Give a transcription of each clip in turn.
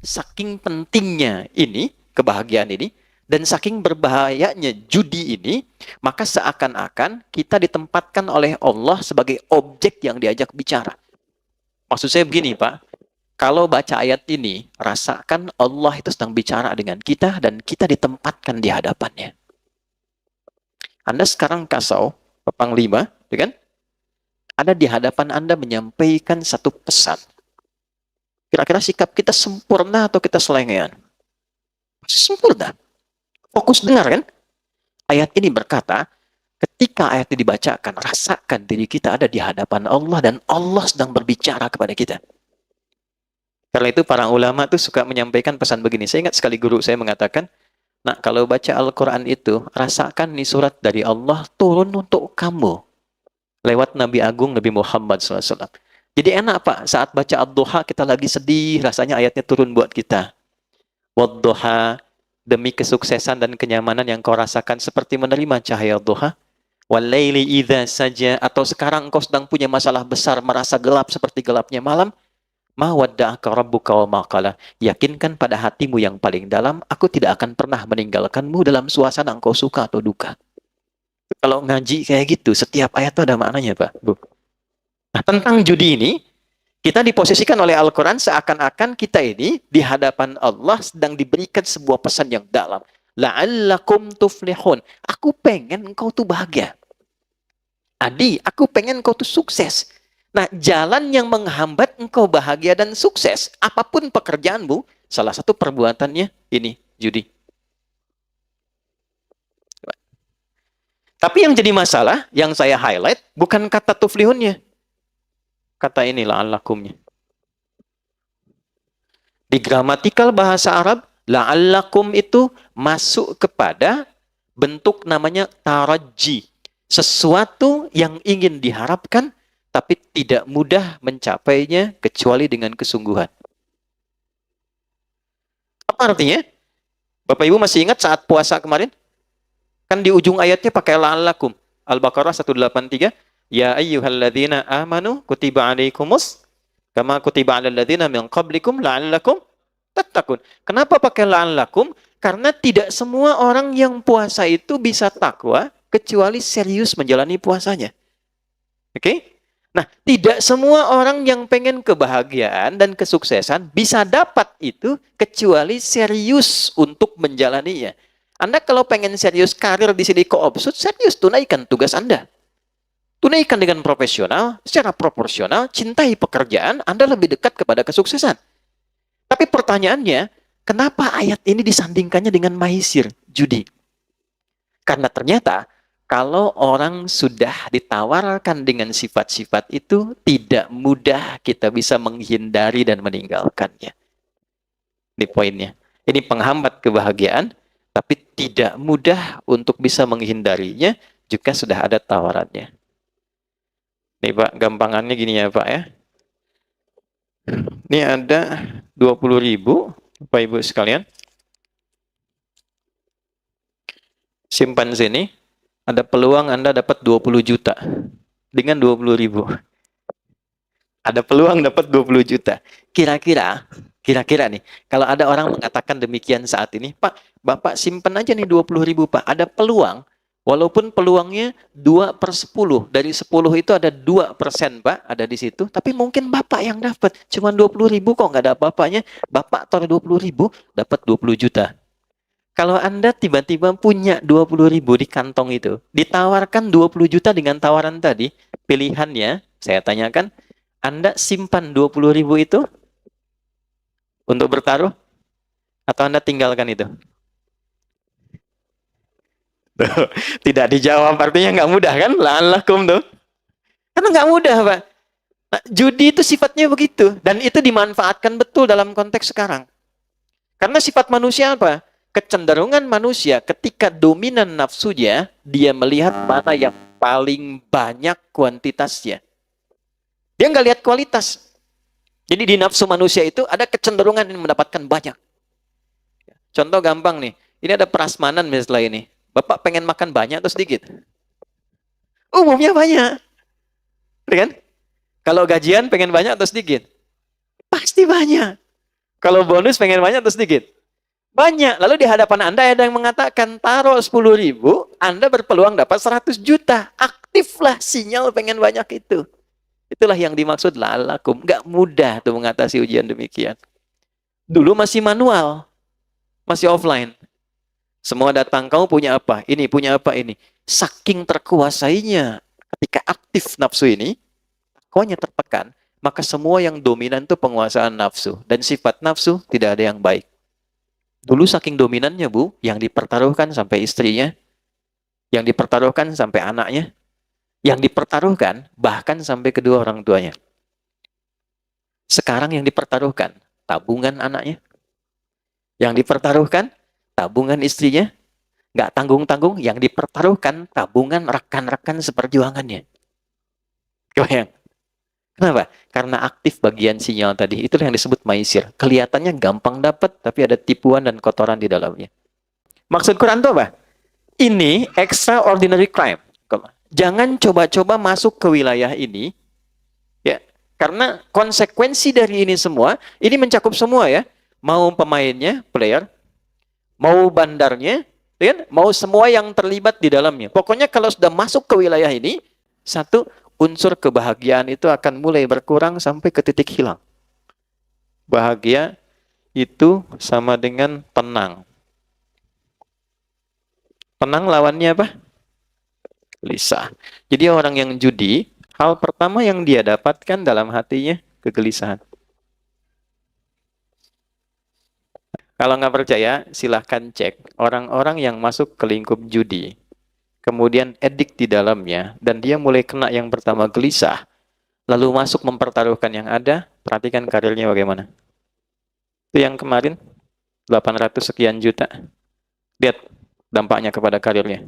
saking pentingnya ini, kebahagiaan ini, dan saking berbahayanya judi ini, maka seakan-akan kita ditempatkan oleh Allah sebagai objek yang diajak bicara. Maksud saya begini, Pak. Kalau baca ayat ini, rasakan Allah itu sedang bicara dengan kita dan kita ditempatkan di hadapannya. Anda sekarang kasau, Pak Panglima, ya kan? Ada di hadapan Anda menyampaikan satu pesan. Kira-kira sikap kita sempurna atau kita selengean? Masih sempurna. Fokus dengar kan? Ayat ini berkata, ketika ayat ini dibacakan, rasakan diri kita ada di hadapan Allah dan Allah sedang berbicara kepada kita. Karena itu para ulama tuh suka menyampaikan pesan begini. Saya ingat sekali guru saya mengatakan, nah kalau baca Al-Quran itu, rasakan nih surat dari Allah turun untuk kamu. Lewat Nabi Agung Nabi Muhammad SAW. Jadi enak Pak, saat baca Ad-Duha kita lagi sedih, rasanya ayatnya turun buat kita. Wad-Duha, demi kesuksesan dan kenyamanan yang kau rasakan seperti menerima cahaya duha. Wal-laili idza saja, atau sekarang engkau sedang punya masalah besar, merasa gelap seperti gelapnya malam. Ma wadda'aka rabbuka wa ma qala. Yakinkan pada hatimu yang paling dalam, aku tidak akan pernah meninggalkanmu dalam suasana engkau suka atau duka. Kalau ngaji kayak gitu, setiap ayat itu ada maknanya, Pak, Bu. Nah, tentang judi ini, kita diposisikan oleh Al-Quran seakan-akan kita ini di hadapan Allah sedang diberikan sebuah pesan yang dalam. La'allakum tuflihun. Aku pengen engkau tuh bahagia. Adi, aku pengen engkau tuh sukses. Nah, jalan yang menghambat engkau bahagia dan sukses, apapun pekerjaanmu, salah satu perbuatannya ini, judi. Tapi yang jadi masalah, yang saya highlight, bukan kata tuflihunnya. Kata ini la'allakumnya. Di gramatikal bahasa Arab, la'allakum itu masuk kepada bentuk namanya taraji. Sesuatu yang ingin diharapkan, tapi tidak mudah mencapainya kecuali dengan kesungguhan. Apa artinya? Bapak Ibu masih ingat saat puasa kemarin? Kan di ujung ayatnya pakai la'allakum. Al-Baqarah 183. Ya ayyuhalladzina amanu kutiba alaikumus kama kutiba alal ladzina min qablikum la'allakum tattaqun. Kenapa pakai la'allakum? Karena tidak semua orang yang puasa itu bisa takwa kecuali serius menjalani puasanya. Oke? Okay? Nah, tidak semua orang yang pengen kebahagiaan dan kesuksesan bisa dapat itu kecuali serius untuk menjalaninya. Anda kalau pengen serius karir di sini Koopsud, serius tunaikan tugas Anda. Tunaikan dengan profesional, secara proporsional, cintai pekerjaan, Anda lebih dekat kepada kesuksesan. Tapi pertanyaannya, kenapa ayat ini disandingkannya dengan maisir, judi? Karena ternyata, kalau orang sudah ditawarkan dengan sifat-sifat itu, tidak mudah kita bisa menghindari dan meninggalkannya. Ini poinnya. Ini penghambat kebahagiaan, tapi tidak mudah untuk bisa menghindarinya jika sudah ada tawarannya. Nih Pak, gampangannya gini ya Pak ya. Ini ada 20.000, Bapak Ibu sekalian. Simpan sini, ada peluang Anda dapat 20 juta dengan 20.000. Ada peluang dapat 20 juta. Kira-kira nih, kalau ada orang mengatakan demikian saat ini, Pak, Bapak simpan aja nih 20.000 Pak. Ada peluang, walaupun peluangnya 2/10. Dari 10 itu ada 2% Pak, ada di situ. Tapi mungkin Bapak yang dapat. Cuma 20.000 kok nggak ada apa-apanya. Bapak taruh 20.000, dapat 20 juta. Kalau Anda tiba-tiba punya 20.000 di kantong itu, ditawarkan 20 juta dengan tawaran tadi, pilihannya, saya tanyakan, Anda simpan 20.000 itu untuk bertaruh? Atau Anda tinggalkan itu? Tidak dijawab, artinya nggak mudah kan? La'allakum tuh. Karena nggak mudah, Pak. Nah, judi itu sifatnya begitu. Dan itu dimanfaatkan betul dalam konteks sekarang. Karena sifat manusia apa? Kecenderungan manusia ketika dominan nafsunya, dia melihat mana yang paling banyak kuantitasnya. Dia nggak lihat kualitas. Jadi di nafsu manusia itu ada kecenderungan yang mendapatkan banyak. Contoh gampang nih. Ini ada prasmanan misalnya ini. Bapak pengen makan banyak atau sedikit? Umumnya banyak. Kan? Kalau gajian pengen banyak atau sedikit? Pasti banyak. Kalau bonus pengen banyak atau sedikit? Banyak. Lalu di hadapan Anda ada yang mengatakan, taruh 10.000, Anda berpeluang dapat 100 juta. Aktiflah sinyal pengen banyak itu. Itulah yang dimaksud lalakum. Nggak mudah tuh mengatasi ujian demikian. Dulu masih manual. Masih offline. Semua datang, kamu punya apa? Ini, punya apa ini? Saking terkuasainya ketika aktif nafsu ini, akuanya tertekan, maka semua yang dominan itu penguasaan nafsu. Dan sifat nafsu tidak ada yang baik. Dulu saking dominannya, Bu, yang dipertaruhkan sampai istrinya, yang dipertaruhkan sampai anaknya, yang dipertaruhkan bahkan sampai kedua orang tuanya. Sekarang yang dipertaruhkan tabungan anaknya, yang dipertaruhkan tabungan istrinya, nggak tanggung-tanggung, yang dipertaruhkan tabungan rekan-rekan seperjuangannya. Kebayang? Kenapa? Karena aktif bagian sinyal tadi. Itulah yang disebut maisir. Kelihatannya gampang dapat, tapi ada tipuan dan kotoran di dalamnya. Maksud Quran itu apa? Ini extraordinary crime. Jangan coba-coba masuk ke wilayah ini, ya, karena konsekuensi dari ini semua, ini mencakup semua ya. Mau pemainnya, player, mau bandarnya, ya, mau semua yang terlibat di dalamnya. Pokoknya kalau sudah masuk ke wilayah ini, satu, unsur kebahagiaan itu akan mulai berkurang sampai ke titik hilang. Bahagia itu sama dengan tenang. Tenang lawannya apa? Gelisah. Jadi orang yang judi, hal pertama yang dia dapatkan dalam hatinya, kegelisahan. Kalau nggak percaya, silahkan cek orang-orang yang masuk ke lingkup judi, kemudian edik di dalamnya, dan dia mulai kena yang pertama gelisah, lalu masuk mempertaruhkan yang ada, perhatikan karirnya bagaimana. Itu yang kemarin, 800 sekian juta. Lihat dampaknya kepada karirnya.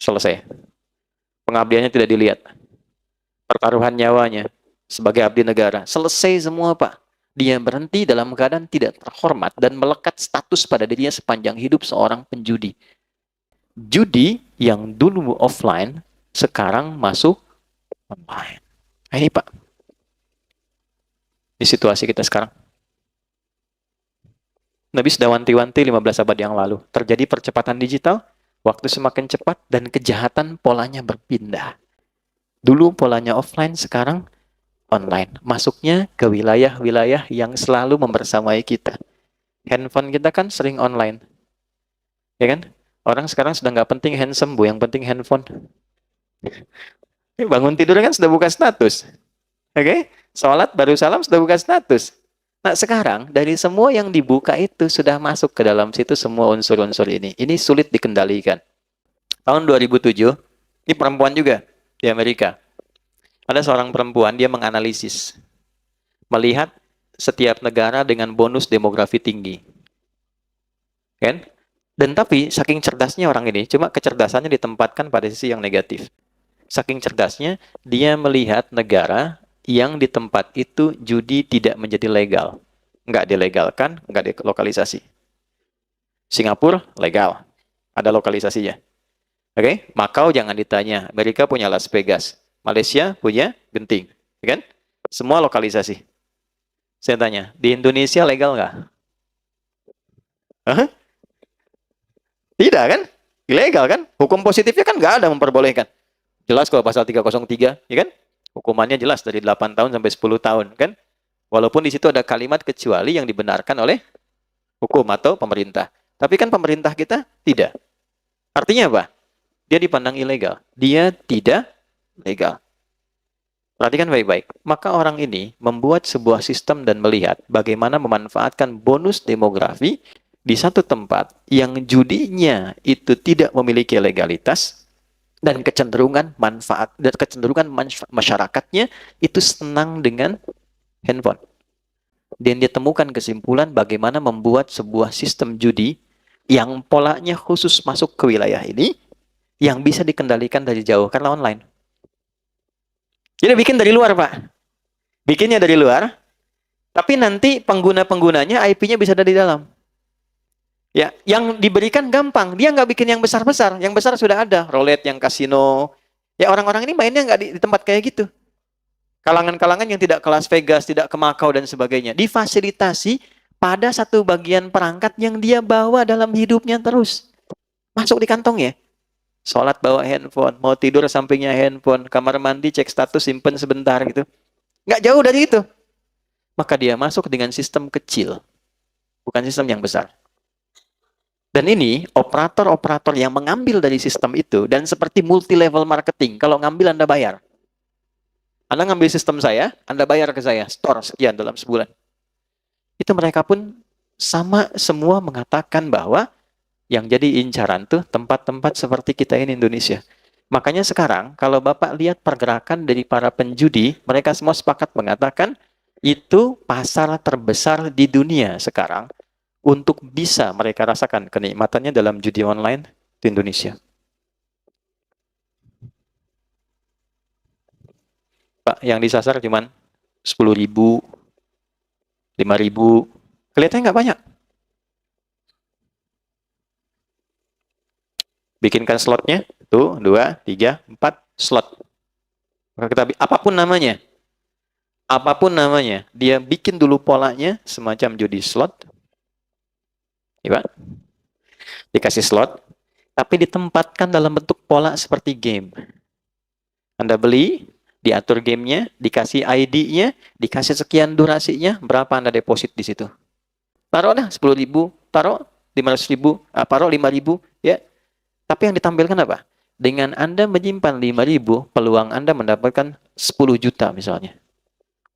Selesai. Pengabdiannya tidak dilihat. Pertaruhan nyawanya sebagai abdi negara. Selesai semua, Pak. Dia berhenti dalam keadaan tidak terhormat dan melekat status pada dirinya sepanjang hidup seorang penjudi. Judi yang dulu offline, sekarang masuk online. Nah, ini Pak, di situasi kita sekarang. Nabi sudah wanti-wanti 15 abad yang lalu. Terjadi percepatan digital, waktu semakin cepat, dan kejahatan polanya berpindah. Dulu polanya offline, sekarang online. Masuknya ke wilayah-wilayah yang selalu membersamai kita. Handphone kita kan sering online. Ya kan? Orang sekarang sudah nggak penting handsome, Bu. Yang penting handphone. Bangun tidur kan sudah buka status. Oke? Sholat baru salam sudah buka status. Nah sekarang dari semua yang dibuka itu sudah masuk ke dalam situ semua unsur-unsur ini. Ini sulit dikendalikan. Tahun 2007, ini perempuan juga di Amerika. Ada seorang perempuan, dia menganalisis. Melihat setiap negara dengan bonus demografi tinggi. Kan? Dan tapi saking cerdasnya orang ini, cuma kecerdasannya ditempatkan pada sisi yang negatif. Saking cerdasnya, dia melihat negara yang di tempat itu judi tidak menjadi legal. Nggak dilegalkan, nggak dilokalisasi. Singapura, legal. Ada lokalisasinya. Oke? Macau jangan ditanya. Amerika punya Las Vegas. Malaysia punya Genting. Kan? Semua lokalisasi. Saya tanya, di Indonesia legal nggak? Hah? Tidak kan? Ilegal kan? Hukum positifnya kan nggak ada memperbolehkan. Jelas kalau pasal 303, ya kan? Hukumannya jelas dari 8 tahun sampai 10 tahun, kan? Walaupun di situ ada kalimat kecuali yang dibenarkan oleh hukum atau pemerintah. Tapi kan pemerintah kita tidak. Artinya apa? Dia dipandang ilegal. Dia tidak legal. Perhatikan baik-baik. Maka orang ini membuat sebuah sistem dan melihat bagaimana memanfaatkan bonus demografi di satu tempat yang judinya itu tidak memiliki legalitas, dan kecenderungan manfaat dan kecenderungan masyarakatnya itu senang dengan handphone. Dan dia temukan kesimpulan bagaimana membuat sebuah sistem judi yang polanya khusus masuk ke wilayah ini yang bisa dikendalikan dari jauh karena online. Jadi bikin dari luar, Pak. Bikinnya dari luar, tapi nanti pengguna-penggunanya IP-nya bisa ada di dalam. Ya, yang diberikan gampang. Dia nggak bikin yang besar-besar. Yang besar sudah ada. Roulette, yang kasino. Ya, orang-orang ini mainnya nggak di tempat kayak gitu. Kalangan-kalangan yang tidak ke Las Vegas, tidak ke Macau, dan sebagainya. Difasilitasi pada satu bagian perangkat yang dia bawa dalam hidupnya terus. Masuk di kantong ya. Sholat bawa handphone, mau tidur sampingnya handphone, kamar mandi cek status simpen sebentar gitu. Nggak jauh dari itu. Maka dia masuk dengan sistem kecil, bukan sistem yang besar. Dan ini operator-operator yang mengambil dari sistem itu, dan seperti multi-level marketing, kalau ngambil Anda bayar. Anda ngambil sistem saya, Anda bayar ke saya, store sekian dalam sebulan. Itu mereka pun sama semua mengatakan bahwa yang jadi incaran tuh tempat-tempat seperti kita ini Indonesia. Makanya sekarang kalau Bapak lihat pergerakan dari para penjudi, mereka semua sepakat mengatakan itu pasar terbesar di dunia sekarang untuk bisa mereka rasakan kenikmatannya dalam judi online di Indonesia. Pak, yang disasar cuman 10.000, 5.000, kelihatannya nggak banyak. Bikinkan slotnya, tuh, 2, 3, 4 slot. Maka kita apapun namanya, dia bikin dulu polanya semacam judi slot, ya Pak? Dikasih slot, tapi ditempatkan dalam bentuk pola seperti game. Anda beli, diatur gamenya, dikasih ID-nya, dikasih sekian durasinya, berapa Anda deposit di situ. Taruh dah 10.000, taruh 500.000, taruh 5.000, ya. Tapi yang ditampilkan apa? Dengan Anda menyimpan 5.000, peluang Anda mendapatkan 10 juta misalnya.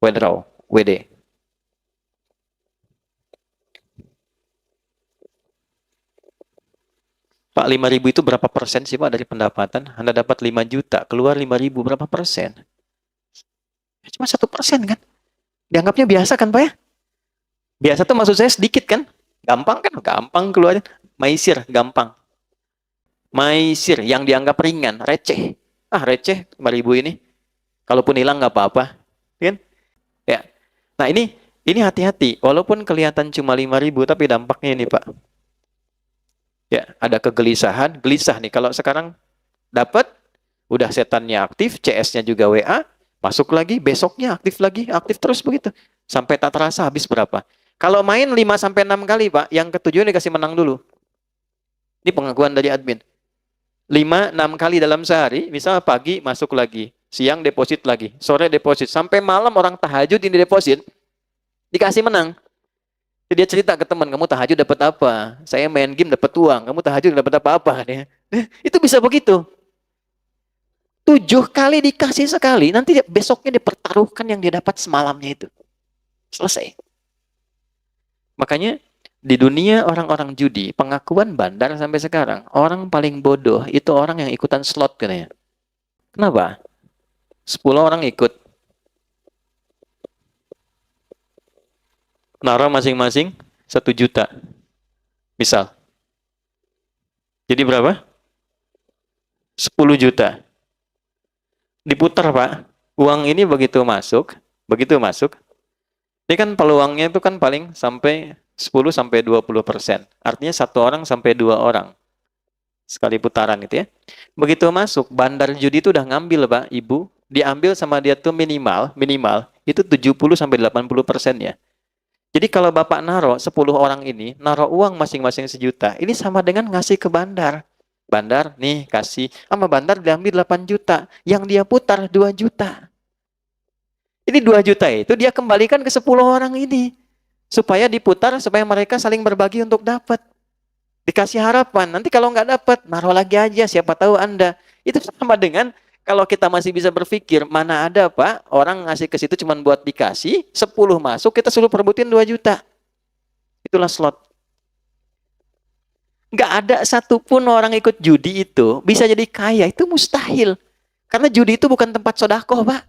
Withdraw, WD. Pak, 5.000 itu berapa persen sih Pak dari pendapatan? Anda dapat 5 juta, keluar 5.000, berapa persen? Cuma 1% kan? Dianggapnya biasa kan Pak ya? Biasa tuh maksud saya sedikit kan? Gampang kan? Gampang keluarin. Maisir, gampang. Maisir yang dianggap ringan, receh. Receh 5.000 ini. Kalaupun hilang nggak apa-apa. Kan? Ya. Nah, ini hati-hati. Walaupun kelihatan cuma 5.000, tapi dampaknya ini, Pak. Ya, ada kegelisahan. Gelisah nih. Kalau sekarang dapat, udah setannya aktif, CS-nya juga WA, masuk lagi, besoknya aktif lagi, aktif terus begitu. Sampai tak terasa habis berapa. Kalau main 5-6 kali, Pak, yang ketujuh dikasih menang dulu. Ini pengakuan dari admin. 5-6 kali dalam sehari, misalnya pagi masuk lagi, siang deposit lagi, sore deposit, sampai malam orang tahajud ini deposit, dikasih menang. Jadi dia cerita ke teman, kamu tahajud dapat apa? Saya main game dapat uang, kamu tahajud dapat apa-apa? Itu bisa begitu. 7 kali dikasih sekali, nanti besoknya dipertaruhkan yang dia dapat semalamnya itu. Selesai. Makanya di dunia orang-orang judi, pengakuan bandar sampai sekarang, orang paling bodoh itu orang yang ikutan slot katanya. Kenapa? 10 orang ikut. Naruh masing-masing 1 juta. Misal. Jadi berapa? 10 juta. Diputar, Pak. Uang ini begitu masuk, ini kan peluangnya itu kan paling sampai 10-20%. Artinya 1 orang sampai 2 orang. Sekali putaran itu ya. Begitu masuk, bandar judi itu udah ngambil, Pak, Ibu. Diambil sama dia tuh minimal itu 70-80% ya. Jadi kalau Bapak naruh 10 orang ini, naruh uang masing-masing 1 juta, ini sama dengan ngasih ke bandar. Bandar, nih kasih. Sama bandar diambil 8 juta. Yang dia putar 2 juta. Ini 2 juta itu dia kembalikan ke 10 orang ini. Supaya diputar, supaya mereka saling berbagi untuk dapat. Dikasih harapan. Nanti kalau nggak dapat, naruh lagi aja. Siapa tahu Anda. Itu sama dengan kalau kita masih bisa berpikir, mana ada Pak, orang ngasih ke situ cuma buat dikasih, 10 masuk, kita suruh perebutin 2 juta. Itulah slot. Nggak ada satupun orang ikut judi itu bisa jadi kaya. Itu mustahil. Karena judi itu bukan tempat sodakoh, Pak.